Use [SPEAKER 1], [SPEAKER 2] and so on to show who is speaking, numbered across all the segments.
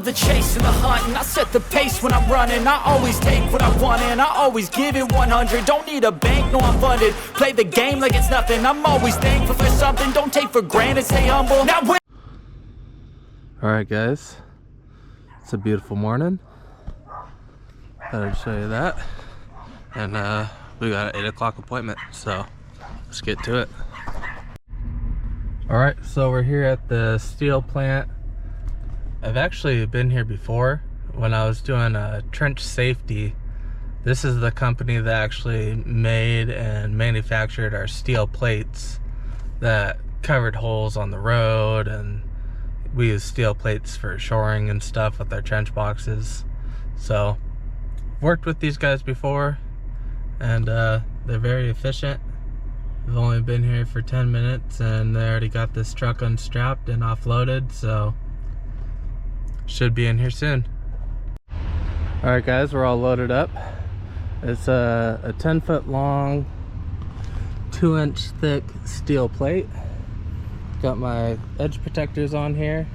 [SPEAKER 1] the chase and the hunt, and I set the pace when I'm running. I always take what I want and I always give it 100. Don't need a bank, no I'm funded. Play the game like it's nothing. I'm always thankful for something. Don't take for granted, stay humble. Now when
[SPEAKER 2] Alright guys, it's a beautiful morning. Thought I'd show you that. And we got an 8 o'clock appointment, so let's get to it. Alright, so we're here at the steel plant. I've actually been here before when I was doing trench safety. This is the company that actually made and manufactured our steel plates that covered holes on the road, and we use steel plates for shoring and stuff with our trench boxes. So worked with these guys before, and they're very efficient. I've only been here for 10 minutes and they already got this truck unstrapped and offloaded, so should be in here soon. Alright guys, we're all loaded up. It's a 10-foot long, 2-inch thick steel plate. Got my edge protectors on here.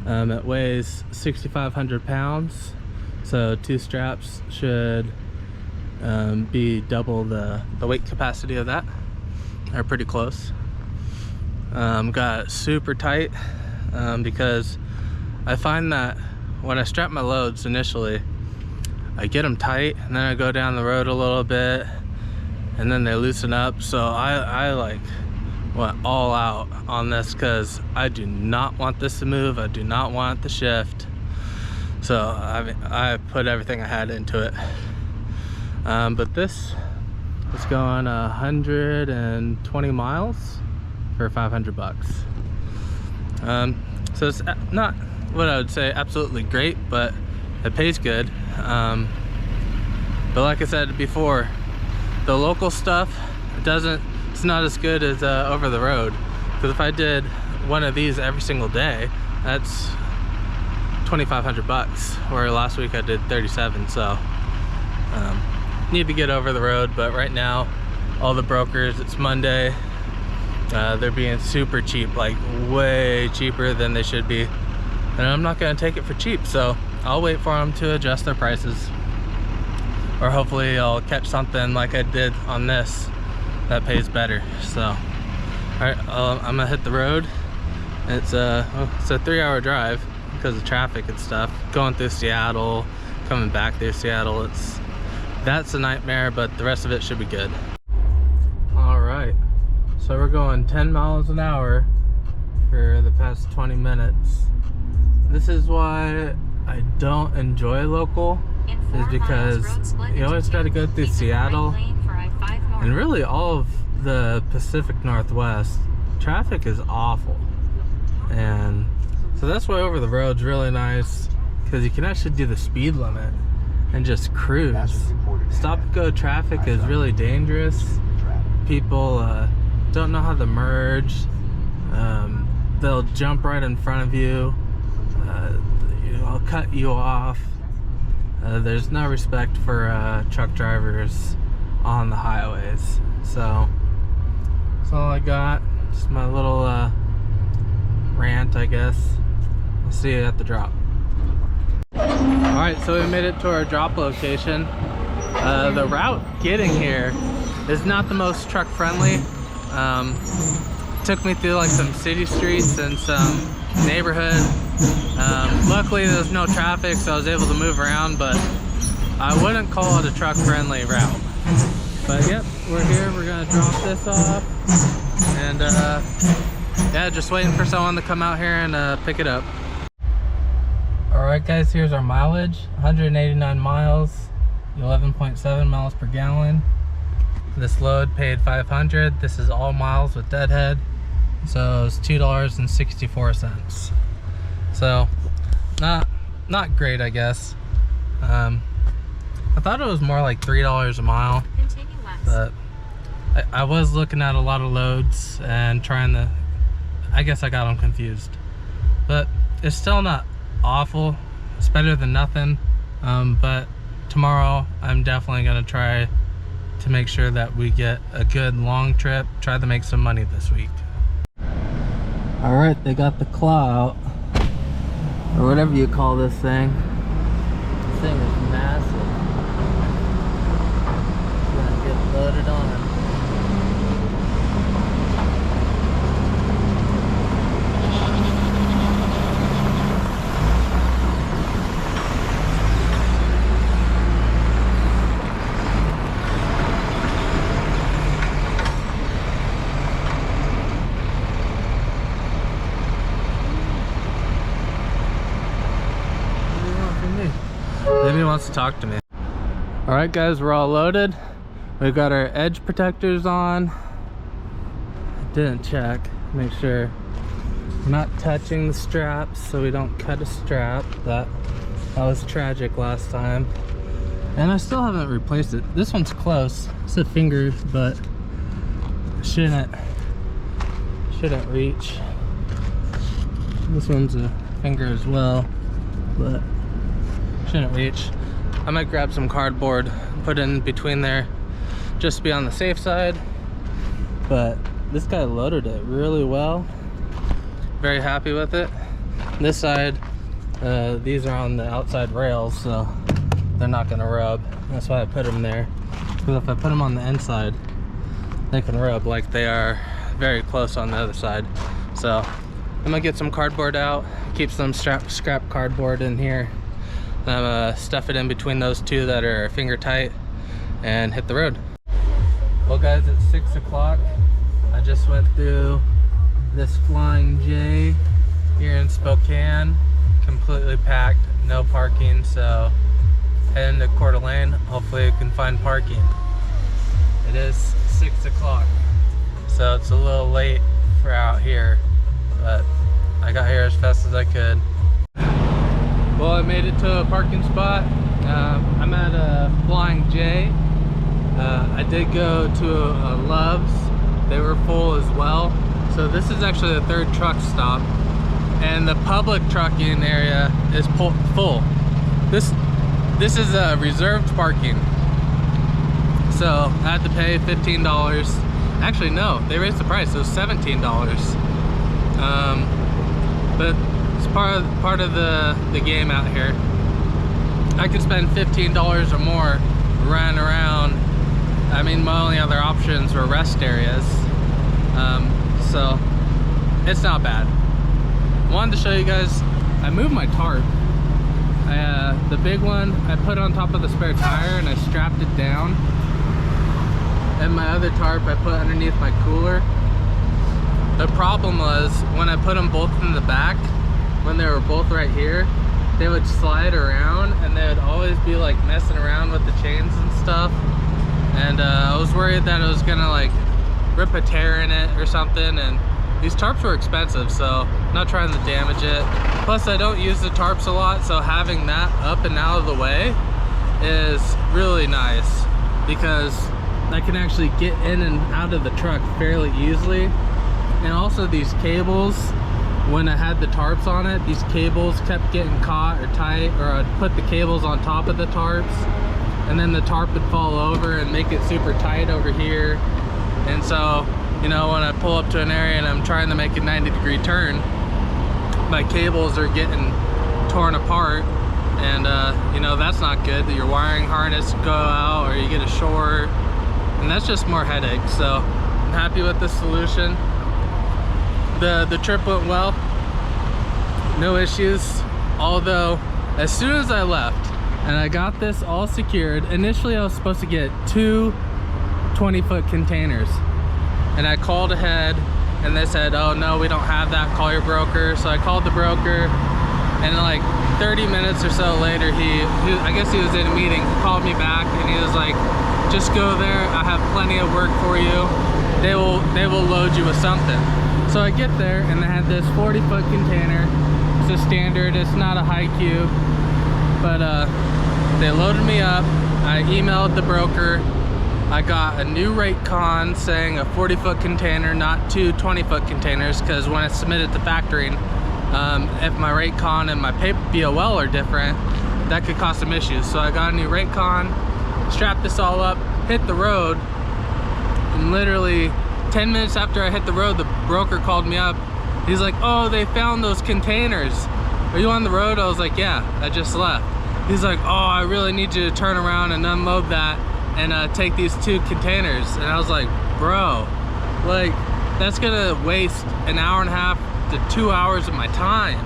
[SPEAKER 2] It weighs 6,500 pounds, so 2 straps should be double the weight capacity of that. They're pretty close. Got it super tight because I find that when I strap my loads initially, I get them tight and then I go down the road a little bit and then they loosen up. So I like went all out on this because I do not want this to move. I do not want it to shift. So I put everything I had into it. But this is going 120 miles for 500 bucks. So it's not what I would say absolutely great, but it pays good. But like I said before, the local stuff it's not as good as over the road, because if I did one of these every single day, that's 2,500 bucks, where last week I did 37. So need to get over the road. But right now all the brokers, it's Monday, they're being super cheap, like way cheaper than they should be, and I'm not going to take it for cheap, so I'll wait for them to adjust their prices, or hopefully I'll catch something like I did on this that pays better. So all right, I'm gonna hit the road. It's a 3-hour drive because of traffic and stuff, going through Seattle, coming back through Seattle. That's a nightmare, but the rest of it should be good. All right, so we're going 10 miles an hour for the past 20 minutes. This is why I don't enjoy local, is because you always got to go through Seattle and really all of the Pacific Northwest. Traffic is awful, and so that's why over the road's really nice, because you can actually do the speed limit and just cruise. Stop and go traffic is really dangerous. People don't know how to merge. They'll jump right in front of you. I'll cut you off. There's no respect for truck drivers on the highways. So that's all I got. Just my little rant, I guess. We'll see you at the drop. Alright, so we made it to our drop location. The route getting here is not the most truck friendly. Took me through like some city streets and some neighborhood. Luckily there's no traffic, so I was able to move around, but I wouldn't call it a truck friendly route. But yep, we're here, we're gonna drop this off, and yeah, just waiting for someone to come out here and pick it up. Alright guys, here's our mileage. 189 miles, 11.7 miles per gallon. This load paid $500. This is all miles with deadhead, so it's $2.64. So not great, I guess. I thought it was more like $3 a mile, but I was looking at a lot of loads and trying to, I guess I got them confused, but it's still not awful. It's better than nothing. But tomorrow I'm definitely gonna try to make sure that we get a good long trip, try to make some money this week. All right, they got the claw out. or whatever you call this thing. This thing is massive. Gonna get loaded on. Maybe he wants to talk to me. All right, guys, we're all loaded. We've got our edge protectors on. Didn't check, make sure we're not touching the straps so we don't cut a strap. That was tragic last time. And I still haven't replaced it. This one's close. It's a finger, but shouldn't reach. This one's a finger as well, but shouldn't reach. I might grab some cardboard, put in between there, just to be on the safe side. But this guy loaded it really well. Very happy with it. This side, these are on the outside rails, so they're not gonna rub. That's why I put them there. Because if I put them on the inside, they can rub like they are very close on the other side. So I'm gonna get some cardboard out, keep some scrap cardboard in here. I'm gonna stuff it in between those two that are finger tight and hit the road. Well, guys, it's 6 o'clock. I just went through this Flying J here in Spokane, completely packed, no parking, so heading to Coeur d'Alene. Hopefully we can find parking. It is 6 o'clock, so it's a little late for out here, but I got here as fast as I could. Well, I made it to a parking spot. I'm at a Flying J. I did go to a Love's. They were full as well. So this is actually the third truck stop. And the public trucking area is full. This is a reserved parking. So I had to pay $15. Actually, no, they raised the price. It was $17. But it's part of the game out here. I could spend $15 or more running around. I mean, my only other options were rest areas. So it's not bad. Wanted to show you guys, I moved my tarp. The big one I put on top of the spare tire and I strapped it down. And my other tarp I put underneath my cooler. The problem was when I put them both in the back, when they were both right here, they would slide around and they would always be like messing around with the chains and stuff. And I was worried that it was gonna like rip a tear in it or something. And these tarps were expensive, so I'm not trying to damage it. Plus I don't use the tarps a lot, so having that up and out of the way is really nice because I can actually get in and out of the truck fairly easily. And also these cables, when I had the tarps on it, these cables kept getting caught or tight, or I'd put the cables on top of the tarps and then the tarp would fall over and make it super tight over here. And so, you know, when I pull up to an area and I'm trying to make a 90-degree turn, my cables are getting torn apart, and you know, that's not good. Your wiring harness go out or you get a short, and that's just more headache. So I'm happy with the solution. The trip went well, no issues, although as soon as I left and I got this all secured, initially I was supposed to get 2 20-foot containers, and I called ahead and they said, oh no, we don't have that, call your broker. So I called the broker, and like 30 minutes or so later, I guess he was in a meeting, he called me back and he was like, just go there, I have plenty of work for you, they will load you with something. So I get there and they had this 40-foot container. It's a standard, it's not a high cube, but they loaded me up. I emailed the broker. I got a new rate con saying a 40-foot container, not 2 20-foot containers, because when I submitted to factoring, if my rate con and my BOL are different, that could cause some issues. So I got a new rate con, strapped this all up, hit the road, and literally 10 minutes after I hit the road, the broker called me up. He's like, oh, they found those containers. are you on the road? I was like, yeah, I just left. He's like, oh, I really need you to turn around and unload that and take these 2 containers. And I was like, bro, like, that's gonna waste an hour and a half to 2 hours of my time.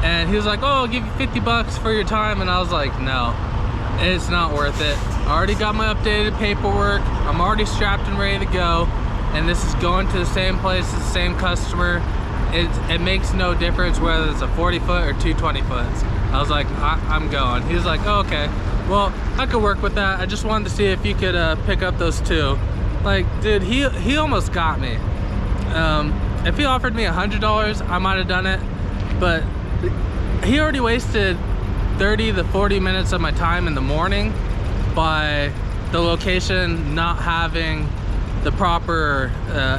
[SPEAKER 2] And he was like, oh, I'll give you 50 bucks for your time. And I was like, no, it's not worth it. I already got my updated paperwork. I'm already strapped and ready to go. And this is going to the same place as the same customer. It makes no difference whether it's a 40 foot or 2 20 foots. I was like, I'm going. He was like, oh, okay, well, I could work with that. I just wanted to see if you could pick up those 2. Like, dude, he almost got me. If he offered me $100, I might have done it, but he already wasted 30 to 40 minutes of my time in the morning by the location not having the proper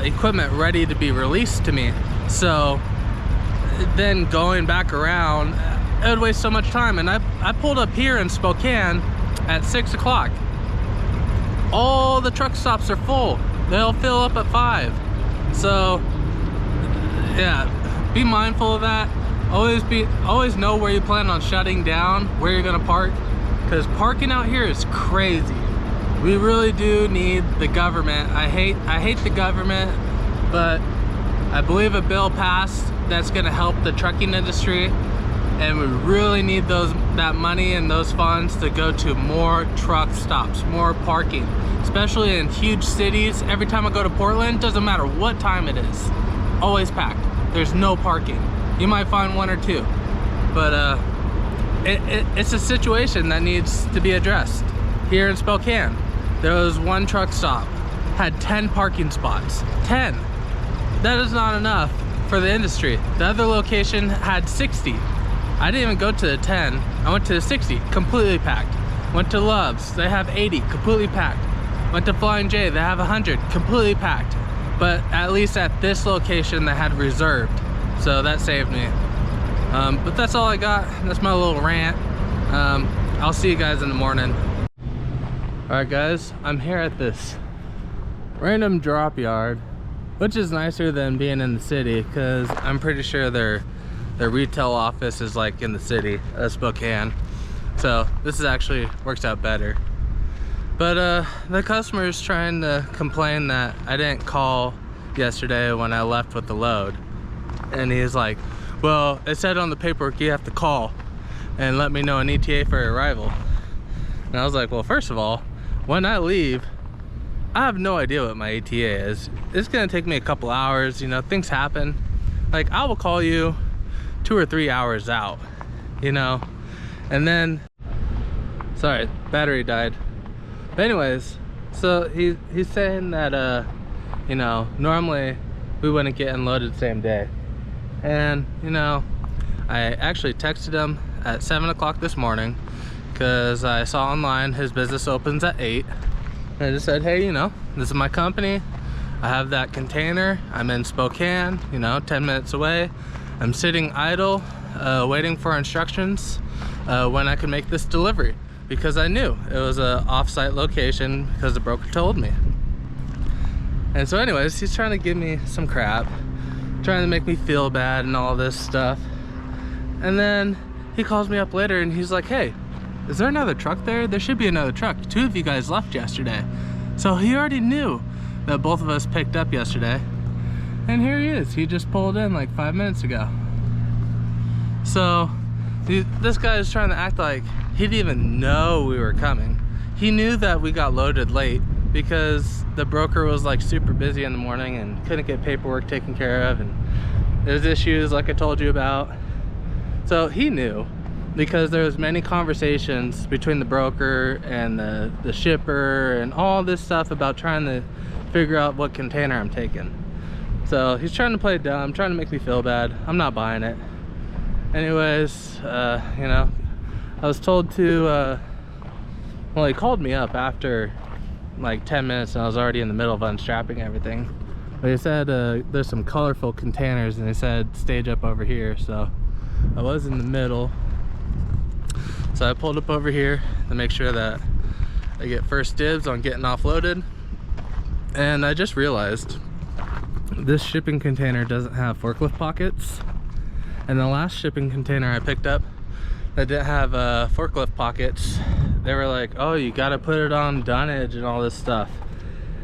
[SPEAKER 2] equipment ready to be released to me. So then going back around, it would waste so much time. And I pulled up here in Spokane at 6 o'clock. All the truck stops are full. They'll fill up at 5. So yeah, be mindful of that. Always know where you plan on shutting down, where you're gonna park, because parking out here is crazy. We really do need the government. I hate the government, but I believe a bill passed that's gonna help the trucking industry, and we really need that money and those funds to go to more truck stops, more parking, especially in huge cities. Every time I go to Portland, doesn't matter what time it is, always packed. There's no parking. You might find 1 or 2, but it's a situation that needs to be addressed. Here in Spokane, there was 1 truck stop, had 10 parking spots. 10. That is not enough for the industry. The other location had 60. I didn't even go to the 10. I went to the 60, completely packed. Went to Love's, they have 80, completely packed. Went to Flying J, they have 100, completely packed. But at least at this location they had reserved, so that saved me. But that's all I got. That's my little rant. I'll see you guys in the morning. All right, guys, I'm here at this random drop yard, which is nicer than being in the city, because I'm pretty sure their retail office is like in the city of Spokane. So this is actually works out better. But the customer's trying to complain that I didn't call yesterday when I left with the load. And he's like, well, it said on the paperwork you have to call and let me know an ETA for arrival. And I was like, well, first of all, when I leave, I have no idea what my ETA is. It's gonna take me a couple hours, you know, things happen. Like, I will call you 2 or 3 hours out, you know? And then, sorry, battery died. But anyways, so he's saying that, you know, normally we wouldn't get unloaded the same day. And, you know, I actually texted him at 7 o'clock this morning because I saw online his business opens at 8. And I just said, hey, you know, this is my company. I have that container. I'm in Spokane, you know, 10 minutes away. I'm sitting idle, waiting for instructions when I can make this delivery, because I knew it was an off-site location because the broker told me. And so anyways, he's trying to give me some crap, trying to make me feel bad and all this stuff. And then he calls me up later and he's like, hey, is there another truck there? There should be another truck. 2 of you guys left yesterday. So he already knew that both of us picked up yesterday. And here he is. He just pulled in like 5 minutes ago. So this guy is trying to act like he didn't even know we were coming. He knew that we got loaded late because the broker was like super busy in the morning and couldn't get paperwork taken care of, and there's issues like I told you about. So he knew, because there was many conversations between the broker and the shipper and all this stuff about trying to figure out what container I'm taking. So he's trying to play dumb, trying to make me feel bad. I'm not buying it. Anyways, you know, I was told to, well, he called me up after like 10 minutes and I was already in the middle of unstrapping everything. But he said there's some colorful containers and he said stage up over here. So I was in the middle. So I pulled up over here to make sure that I get first dibs on getting offloaded. And I just realized this shipping container doesn't have forklift pockets. And the last shipping container I picked up that didn't have forklift pockets, they were like, oh, you gotta put it on dunnage and all this stuff.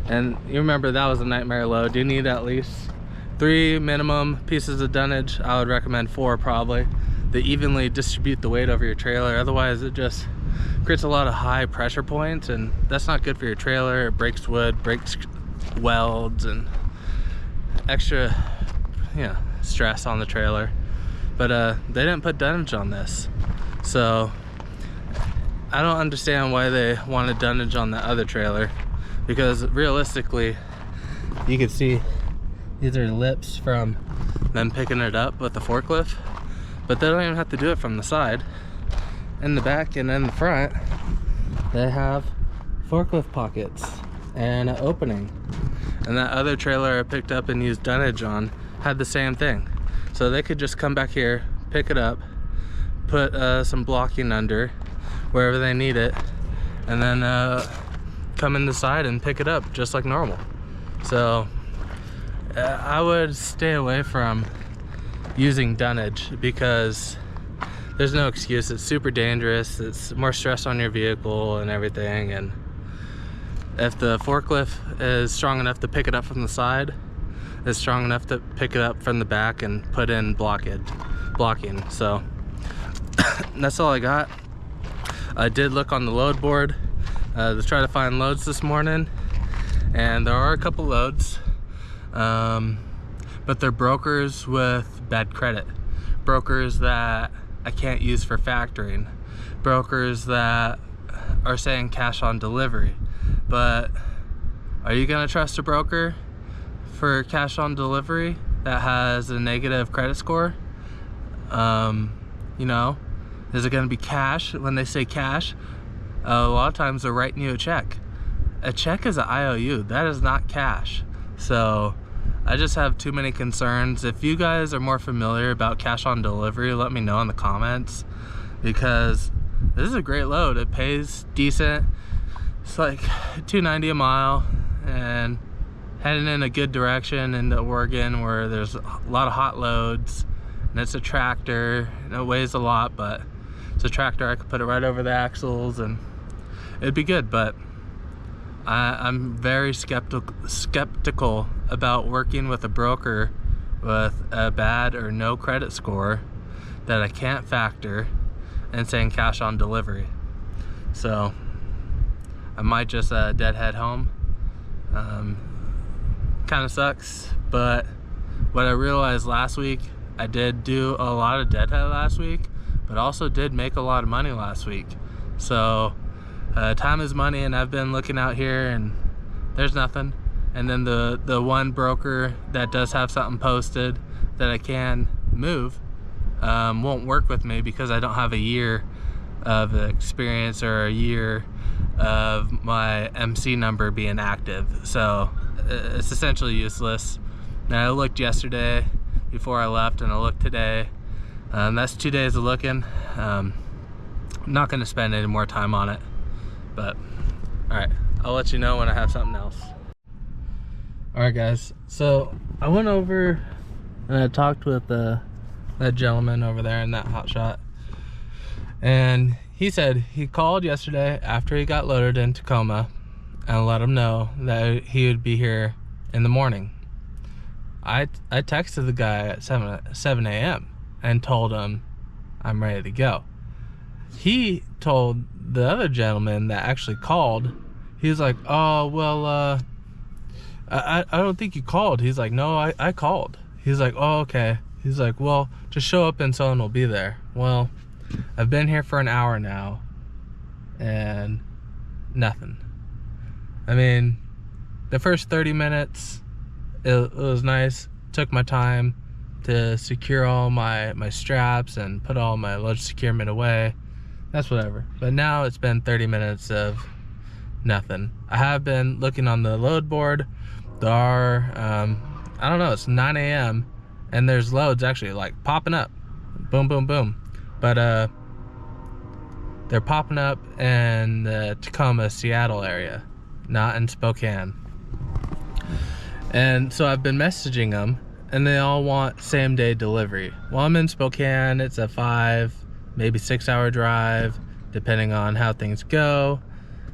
[SPEAKER 2] And you remember that was a nightmare load. You need at least 3 minimum pieces of dunnage. I would recommend 4 probably, to evenly distribute the weight over your trailer. Otherwise it just creates a lot of high pressure points, and that's not good for your trailer. It breaks wood, breaks welds, and extra, stress on the trailer. But they didn't put dunnage on this, so I don't understand why they wanted dunnage on the other trailer, because realistically you can see these are lips from them picking it up with the forklift, but they don't even have to do it from the side. In the back and in the front they have forklift pockets and an opening. And that other trailer I picked up and used dunnage on had the same thing. So they could just come back here, pick it up, put some blocking under wherever they need it, and then come in the side and pick it up just like normal. So I would stay away from using dunnage, because there's no excuse. It's super dangerous. It's more stress on your vehicle and everything. And if the forklift is strong enough to pick it up from the side, it's strong enough to pick it up from the back and put in blocking. So that's all I got. I did look on the load board to try to find loads this morning, and there are a couple loads, but they're brokers with bad credit, brokers that I can't use for factoring, brokers that are saying cash on delivery. But are you gonna trust a broker for cash on delivery that has a negative credit score? Is it gonna be cash? When they say cash, a lot of times they're writing you a check. A check is an IOU, that is not cash. So I just have too many concerns. If you guys are more familiar about cash on delivery, let me know in the comments, because this is a great load. It pays decent. It's like $2.90 a mile, and heading in a good direction into Oregon where there's a lot of hot loads, and it's a tractor, and it weighs a lot, but it's a tractor. I could put it right over the axles and it'd be good. But I'm very skeptical about working with a broker with a bad or no credit score that I can't factor and saying cash on delivery. So I might just deadhead home. Kind of sucks, but what I realized last week, I did do a lot of deadhead last week, but also did make a lot of money last week. So time is money, and I've been looking out here and there's nothing. And then the one broker that does have something posted that I can move won't work with me because I don't have a year of experience or a year of my MC number being active. So it's essentially useless. Now I looked yesterday before I left, and I looked today. That's 2 days of looking. I'm not going to spend any more time on it, but all right, I'll let you know when I have something else. All right guys, so I went over and I talked with that gentleman over there in that HotShot, and he said he called yesterday after he got loaded in Tacoma and let him know that he would be here in the morning. I texted the guy at 7 a.m. and told him I'm ready to go. He told the other gentleman that actually called, he was like, oh, well, I don't think you called. He's like, no, I called. He's like, oh, okay. He's like, well, just show up and someone will be there. Well, I've been here for an hour now and nothing. I mean, the first 30 minutes, it was nice. Took my time to secure all my straps and put all my load securement away. That's whatever. But now it's been 30 minutes of nothing. I have been looking on the load board. There are, I don't know, it's 9 a.m. and there's loads actually like popping up. Boom, boom, boom. But they're popping up in the Tacoma, Seattle area, not in Spokane. And so I've been messaging them, and they all want same day delivery. Well, I'm in Spokane. It's a 5, maybe 6 hour drive, depending on how things go,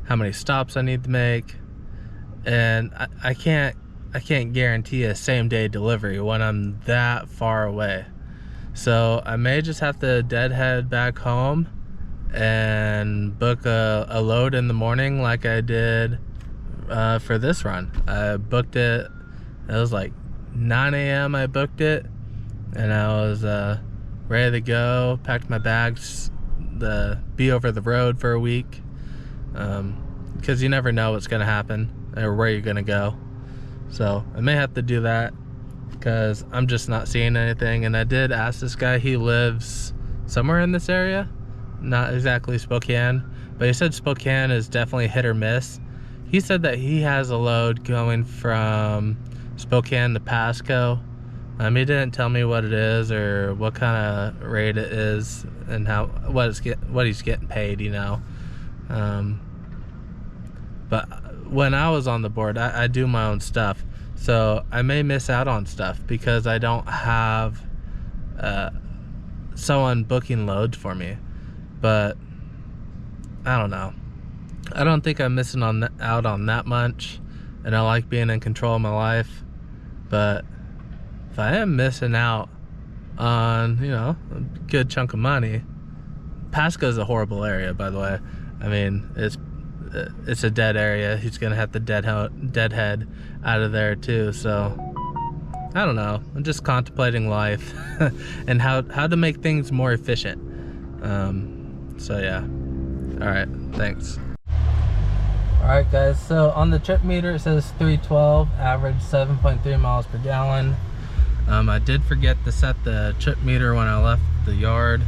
[SPEAKER 2] how many stops I need to make. And I can't guarantee a same day delivery when I'm that far away. So I may just have to deadhead back home and book a load in the morning like I did for this run. I booked it, it was like 9 a.m. I booked it, and I was ready to go, packed my bags, be over the road for a week, because you never know what's gonna happen or where you're gonna go. So I may have to do that because I'm just not seeing anything. And I did ask this guy, he lives somewhere in this area, not exactly Spokane, but he said Spokane is definitely hit or miss. He said that he has a load going from Spokane to Pasco. He didn't tell me what it is or what kind of rate it is and what he's getting paid, you know. But when I was on the board, I do my own stuff, so I may miss out on stuff because I don't have someone booking loads for me. But I don't know. I don't think I'm missing out on that much, and I like being in control of my life. But if I am missing out on, you know, a good chunk of money, Pasco's a horrible area, by the way. I mean, it's a dead area. He's gonna have to deadhead out of there too. So I don't know. I'm just contemplating life and how to make things more efficient. So yeah. All right. Thanks. All right, guys. So on the trip meter, it says 312, average 7.3 miles per gallon. I did forget to set the trip meter when I left the yard,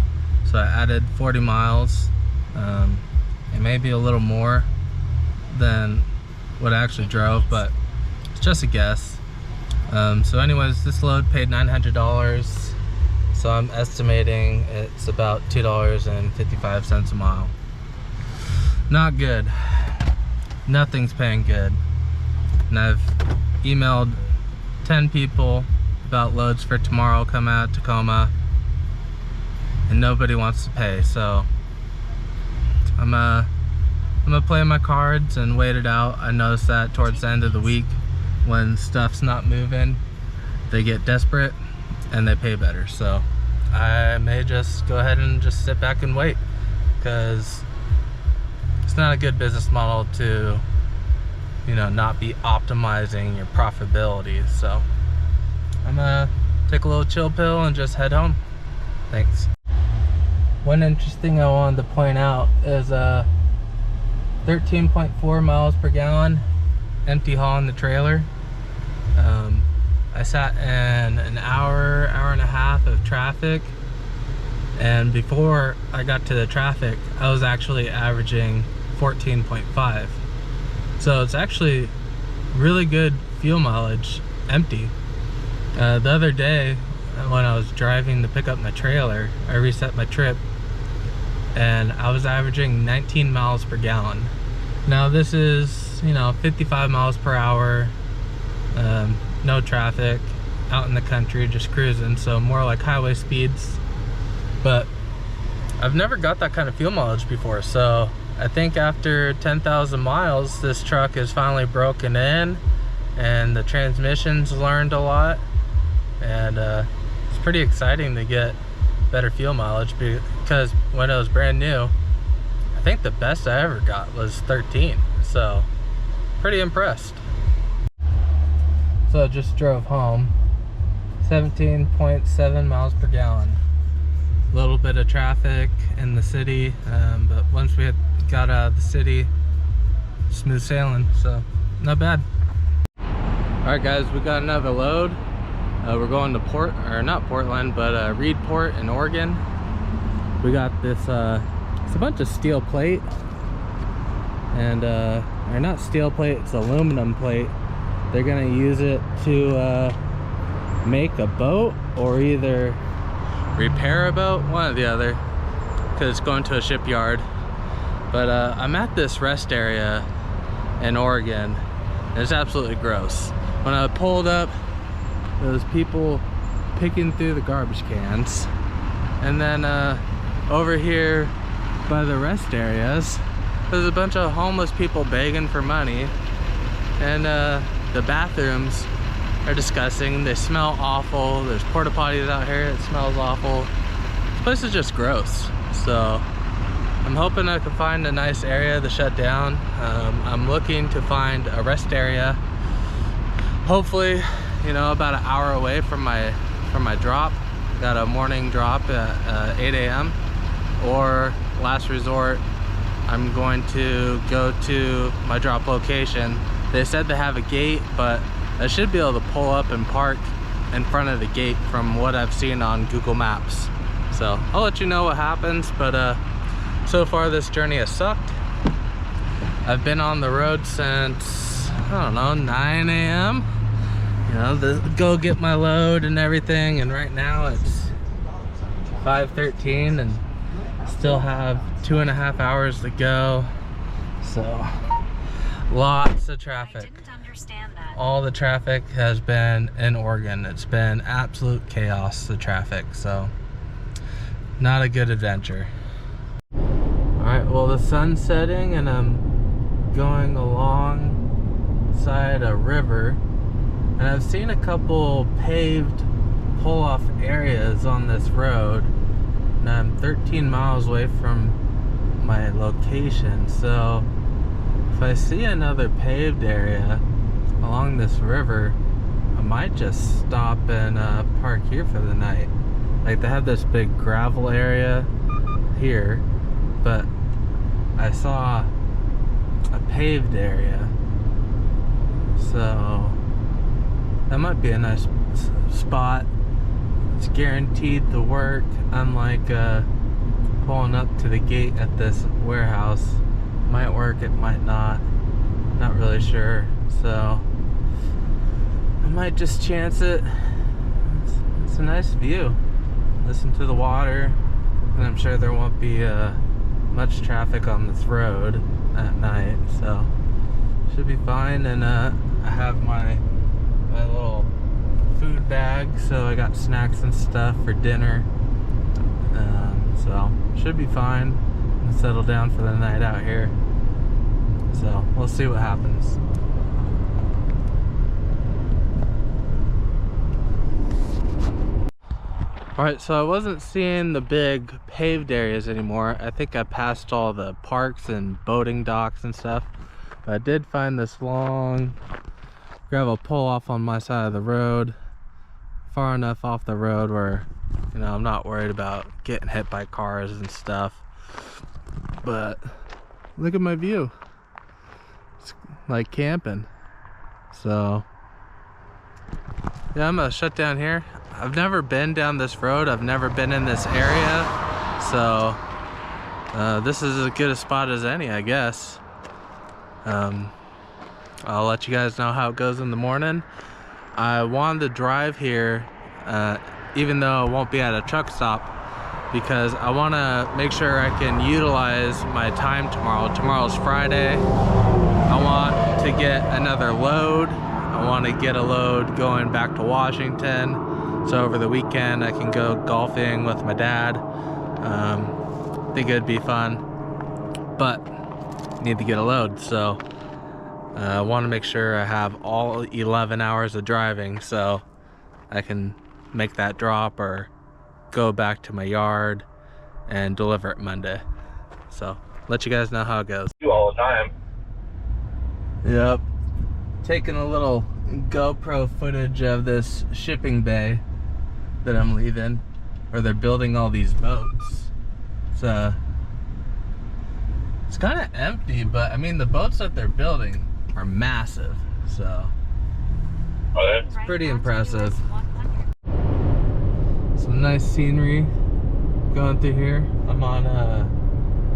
[SPEAKER 2] so I added 40 miles. It may be a little more than what I actually drove, but it's just a guess. So anyways, this load paid $900, so I'm estimating it's about $2.55 a mile. Not good. Nothing's paying good. And I've emailed 10 people about loads for tomorrow coming out of Tacoma, and nobody wants to pay. So I'm gonna play my cards and wait it out. I noticed that towards the end of the week, when stuff's not moving, they get desperate and they pay better. So I may just go ahead and just sit back and wait, because it's not a good business model to, you know, not be optimizing your profitability. So I'm gonna take a little chill pill and just head home. Thanks. One interesting I wanted to point out is 13.4 miles per gallon empty haul in the trailer. I sat in an hour and a half of traffic, and before I got to the traffic, I was actually averaging 14.5. So it's actually really good fuel mileage empty. The other day when I was driving to pick up my trailer, I reset my trip and I was averaging 19 miles per gallon. Now this is, you know, 55 miles per hour, no traffic, out in the country, just cruising, so more like highway speeds. But I've never got that kind of fuel mileage before, so I think after 10,000 miles, this truck is finally broken in and the transmission's learned a lot, and it's pretty exciting to get better fuel mileage, because when it was brand new, I think the best I ever got was 13, so pretty impressed. So I just drove home, 17.7 miles per gallon. A little bit of traffic in the city, but once we got out of the city, smooth sailing, so not bad. All right, guys, we got another load. We're going to not Portland, but Reedport in Oregon. We got this, it's a bunch of steel plate, and or not steel plate, it's aluminum plate. They're gonna use it to make a boat or either repair a boat, one or the other, because it's going to a shipyard. But I'm at this rest area in Oregon, and it's absolutely gross. When I pulled up those people picking through the garbage cans. And then over here by the rest areas, there's a bunch of homeless people begging for money. And the bathrooms are disgusting. They smell awful. There's porta potties out here. It smells awful. This place is just gross. So I'm hoping I can find a nice area to shut down. I'm looking to find a rest area, hopefully, you know, about an hour away from my drop. Got a morning drop at 8 a.m. or last resort, I'm going to go to my drop location. They said they have a gate, but I should be able to pull up and park in front of the gate from what I've seen on Google Maps. So I'll let you know what happens, but so far this journey has sucked. I've been on the road since, I don't know, 9 a.m. You know, go get my load and everything, and right now it's 5:13 and still have 2.5 hours to go. So lots of traffic.
[SPEAKER 3] I didn't understand that.
[SPEAKER 2] All the traffic has been in Oregon. It's been absolute chaos, the traffic, so not a good adventure. Alright, well, the sun's setting and I'm going alongside a river, and I've seen a couple paved pull-off areas on this road, and I'm 13 miles away from my location. So if I see another paved area along this river, I might just stop and park here for the night. Like, they have this big gravel area here, but I saw a paved area, so that might be a nice spot. It's guaranteed to work, unlike pulling up to the gate at this warehouse. Might work, it might not, not really sure. So I might just chance it. It's a nice view. Listen to the water, and I'm sure there won't be much traffic on this road at night, so should be fine. And I have my little food bag, so I got snacks and stuff for dinner, so should be fine. I'll settle down for the night out here, so we'll see what happens. Alright, so I wasn't seeing the big paved areas anymore. I think I passed all the parks and boating docks and stuff, but I did find this long gravel pull off on my side of the road, far enough off the road where, you know, I'm not worried about getting hit by cars and stuff. But look at my view. It's like camping. So yeah, I'm gonna shut down here. I've never been down this road. I've never been in this area, so this is as good a spot as any, I guess. I'll let you guys know how it goes in the morning. I wanted to drive here, even though I won't be at a truck stop, because I want to make sure I can utilize my time tomorrow. Tomorrow's Friday. I want to get another load. I want to get a load going back to Washington, so over the weekend I can go golfing with my dad. Think it'd be fun, but need to get a load, so I want to make sure I have all 11 hours of driving so I can make that drop or go back to my yard and deliver it Monday. So let you guys know how it goes.
[SPEAKER 4] You all the time.
[SPEAKER 2] Yep. Taking a little GoPro footage of this shipping bay that I'm leaving, where they're building all these boats. It's kind of empty, but I mean, the boats that they're building are massive, so it's pretty impressive. Some nice scenery going through here. I'm on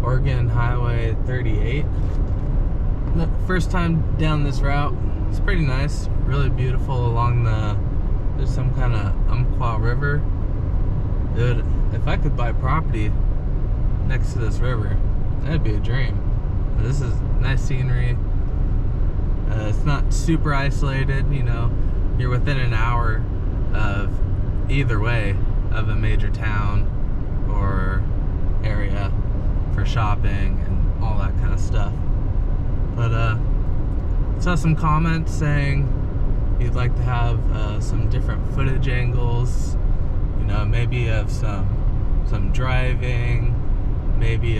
[SPEAKER 2] Oregon Highway 38. First time down this route. It's pretty nice, really beautiful along there's some kind of Umpqua River. Dude, if I could buy property next to this river, that'd be a dream. This is nice scenery. It's not super isolated, you know. You're within an hour of either way of a major town or area for shopping and all that kind of stuff. But saw some comments saying you'd like to have some different footage angles, you know, maybe of some driving, maybe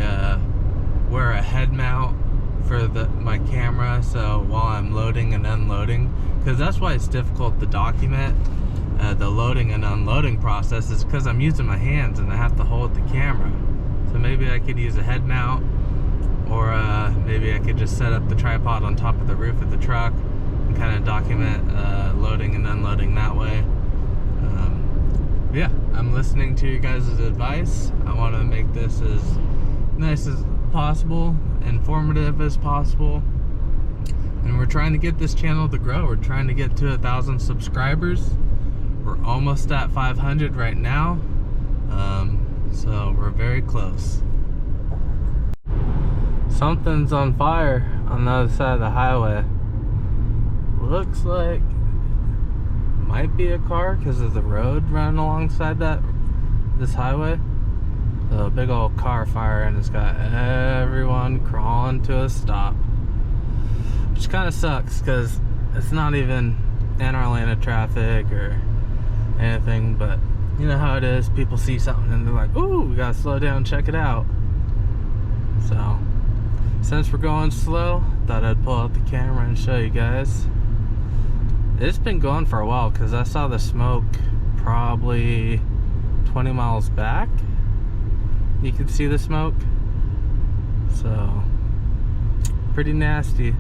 [SPEAKER 2] wear a head mount for my camera, so while I'm loading and unloading, because that's why it's difficult to document the loading and unloading process, is because I'm using my hands and I have to hold the camera. So maybe I could use a head mount, or maybe I could just set up the tripod on top of the roof of the truck and kind of document loading and unloading that way. Yeah, I'm listening to you guys' advice. I want to make this as nice as possible, informative as possible, and we're trying to get this channel to grow. We're trying to get to 1,000 subscribers. We're almost at 500 right now, so we're very close. Something's on fire on the other side of the highway. Looks like might be a car because of the road running alongside this highway. So a big old car fire, and it's got everyone crawling to a stop, which kind of sucks because it's not even in our lane of traffic or anything, but you know how it is. People see something and they're like, ooh, we gotta slow down, check it out. So since we're going slow, thought I'd pull out the camera and show you guys. It's been going for a while because I saw the smoke probably 20 miles back. You can see the smoke, so pretty nasty.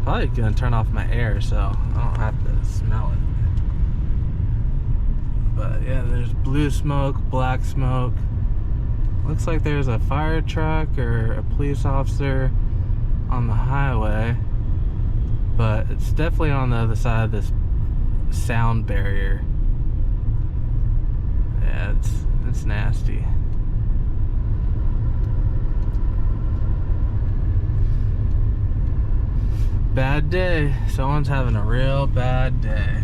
[SPEAKER 2] Probably gonna turn off my air so I don't have to smell it. But yeah, there's blue smoke, black smoke. Looks like there's a fire truck or a police officer on the highway, but it's definitely on the other side of this sound barrier. Yeah, it's nasty. Bad day. Someone's having a real bad day.